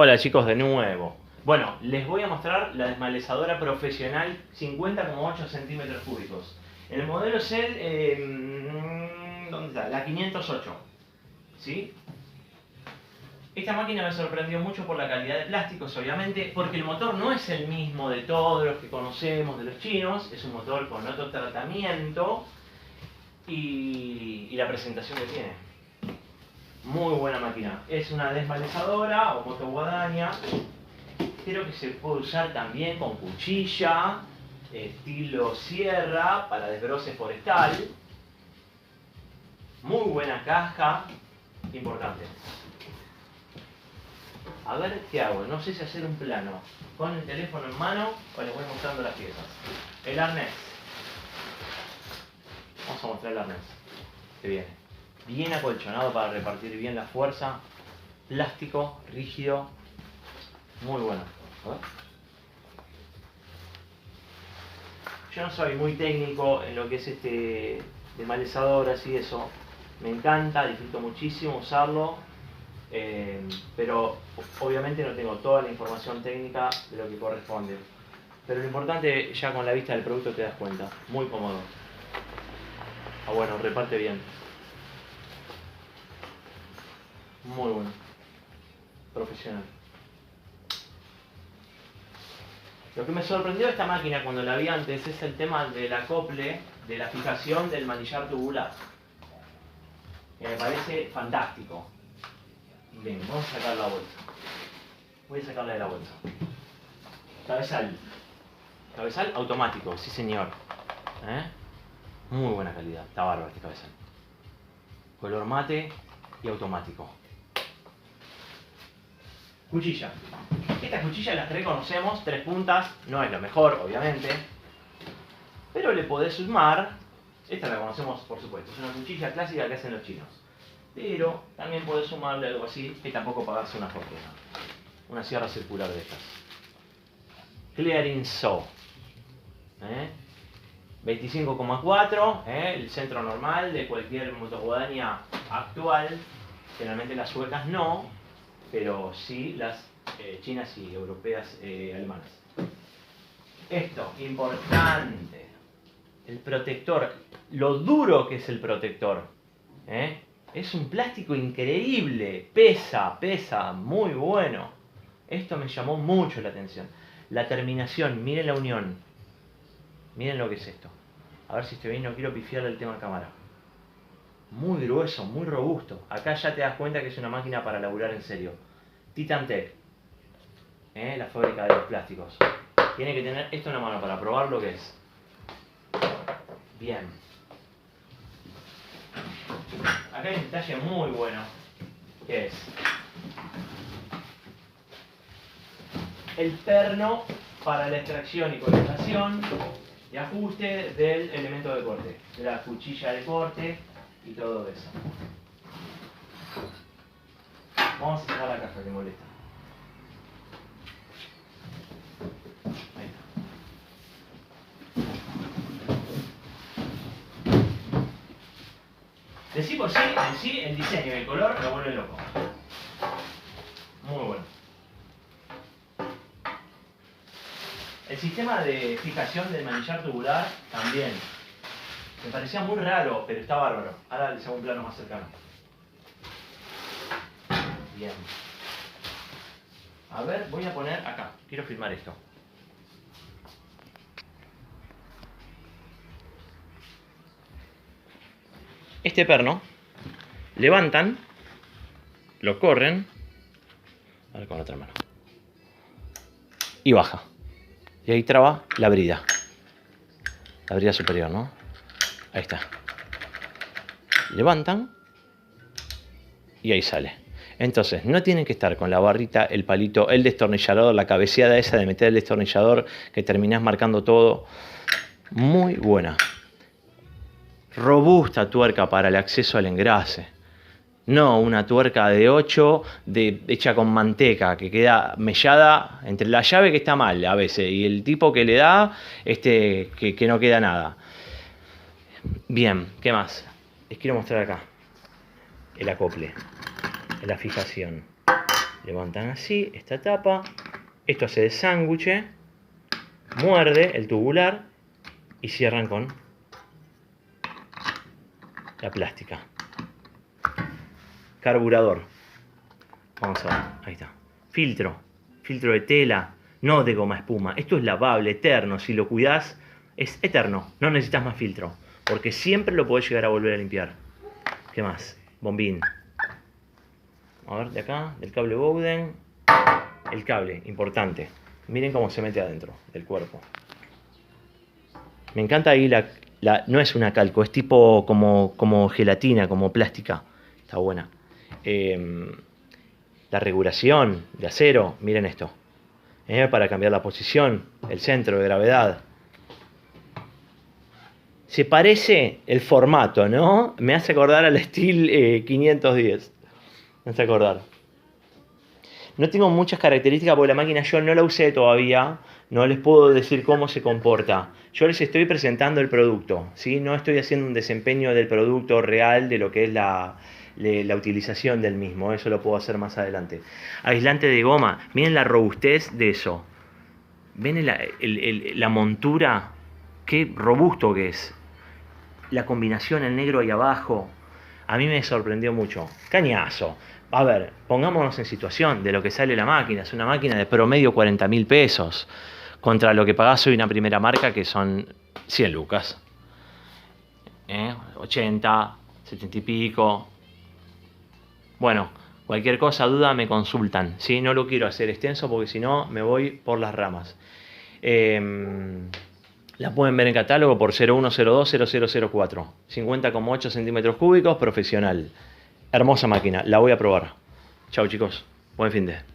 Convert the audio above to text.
Hola chicos, de nuevo. Bueno, les voy a mostrar la desmalezadora profesional 50,8 centímetros cúbicos. El modelo es el... ¿dónde está? La 508. ¿Sí? Esta máquina me sorprendió mucho por la calidad de plásticos, obviamente, porque el motor no es el mismo de todos los que conocemos de los chinos. Es un motor con otro tratamiento y la presentación que tiene. Muy buena máquina. Es una desmalezadora o motoguadaña. Creo que se puede usar también con cuchilla, estilo sierra, para desbroce forestal. Muy buena caja, importante. A ver qué hago, no sé si hacer un plano con el teléfono en mano o les voy mostrando las piezas. El arnés. Vamos a mostrar el arnés que viene. Bien acolchonado para repartir bien la fuerza. Plástico, rígido. Muy bueno. A ver. Yo no soy muy técnico en lo que es desmalezador, y eso. Me encanta, disfruto muchísimo usarlo. Pero obviamente no tengo toda la información técnica de lo que corresponde. Pero lo importante, ya con la vista del producto te das cuenta. Muy cómodo. Ah, bueno, reparte bien. Muy bueno. Profesional. Lo que me sorprendió de esta máquina cuando la vi antes es el tema del acople, de la fijación del manillar tubular. Que me parece fantástico. Bien, vamos a sacar la bolsa. Voy a sacarla de la bolsa. Cabezal. Cabezal automático, sí señor. Muy buena calidad. Está bárbaro este cabezal. Color mate y automático. Cuchilla. Estas cuchillas las reconocemos, 3 puntas, no es lo mejor, obviamente. Pero le podés sumar, esta la conocemos por supuesto, es una cuchilla clásica que hacen los chinos. Pero también podés sumarle algo así, que tampoco pagarse una fortuna. Una sierra circular de estas. Clearing Saw. 25,4, el centro normal de cualquier motoguadaña actual. Generalmente las suecas no, pero sí las chinas y europeas, alemanas. Esto, importante. El protector, lo duro que es el protector. Es un plástico increíble, pesa, muy bueno. Esto me llamó mucho la atención. La terminación, miren la unión. Miren lo que es esto. A ver si estoy bien, no quiero pifiarle el tema de cámara. Muy grueso, muy robusto. Acá ya te das cuenta que es una máquina para laburar en serio. Titantec, la fábrica de los plásticos. Tiene que tener esto en la mano para probar lo que es. Bien. Acá hay un detalle muy bueno, que es el perno para la extracción y colocación y ajuste del elemento de corte, de la cuchilla de corte y todo eso. Vamos a sacar la caja que molesta. Ahí está. De sí por sí, en sí, el diseño y el color lo vuelve loco. Muy bueno. El sistema de fijación del manillar tubular también. Me parecía muy raro, pero está bárbaro. Ahora les hago un plano más cercano. Bien. A ver, voy a poner acá. Quiero filmar esto. Este perno, levantan, lo corren, a ver con la otra mano, y baja. Y ahí traba la brida superior, ¿no? Ahí está. Levantan y ahí sale. Entonces, no tienen que estar con la barrita, el palito, el destornillador, la cabeceada esa de meter el destornillador que terminás marcando todo. Muy buena. Robusta tuerca para el acceso al engrase. No una tuerca de 8 hecha con manteca que queda mellada entre la llave que está mal a veces y el tipo que le da que no queda nada. Bien, ¿qué más? Les quiero mostrar acá el acople, la fijación. Levantan así esta tapa. Esto hace de sándwich. Muerde el tubular y cierran con la plástica. Carburador. Vamos a ver, ahí está. Filtro de tela, no de goma espuma. Esto es lavable, eterno. Si lo cuidás, es eterno. No necesitas más filtro, porque siempre lo podés llegar a volver a limpiar. ¿Qué más? Bombín. A ver, de acá, del cable Bowden. El cable, importante. Miren cómo se mete adentro del cuerpo. Me encanta ahí no es una calco, es tipo como gelatina, como plástica. Está buena. La regulación de acero, miren esto. Para cambiar la posición, el centro de gravedad. Se parece el formato, ¿no? Me hace acordar al Steel 510. Me hace acordar. No tengo muchas características porque la máquina yo no la usé todavía. No les puedo decir cómo se comporta. Yo les estoy presentando el producto, ¿sí? No estoy haciendo un desempeño del producto real de lo que es la utilización del mismo. Eso lo puedo hacer más adelante. Aislante de goma. Miren la robustez de eso. ¿Ven la montura? Qué robusto que es. La combinación, el negro ahí abajo. A mí me sorprendió mucho. Cañazo. A ver, pongámonos en situación de lo que sale la máquina. Es una máquina de promedio 40.000 pesos. Contra lo que pagás hoy una primera marca que son 100 lucas. 80, 70 y pico. Bueno, cualquier cosa, duda, me consultan. ¿Sí? No lo quiero hacer extenso porque si no me voy por las ramas. La pueden ver en catálogo por 0102-0004. 50,8 centímetros cúbicos, profesional. Hermosa máquina, la voy a probar. Chau chicos, buen fin de.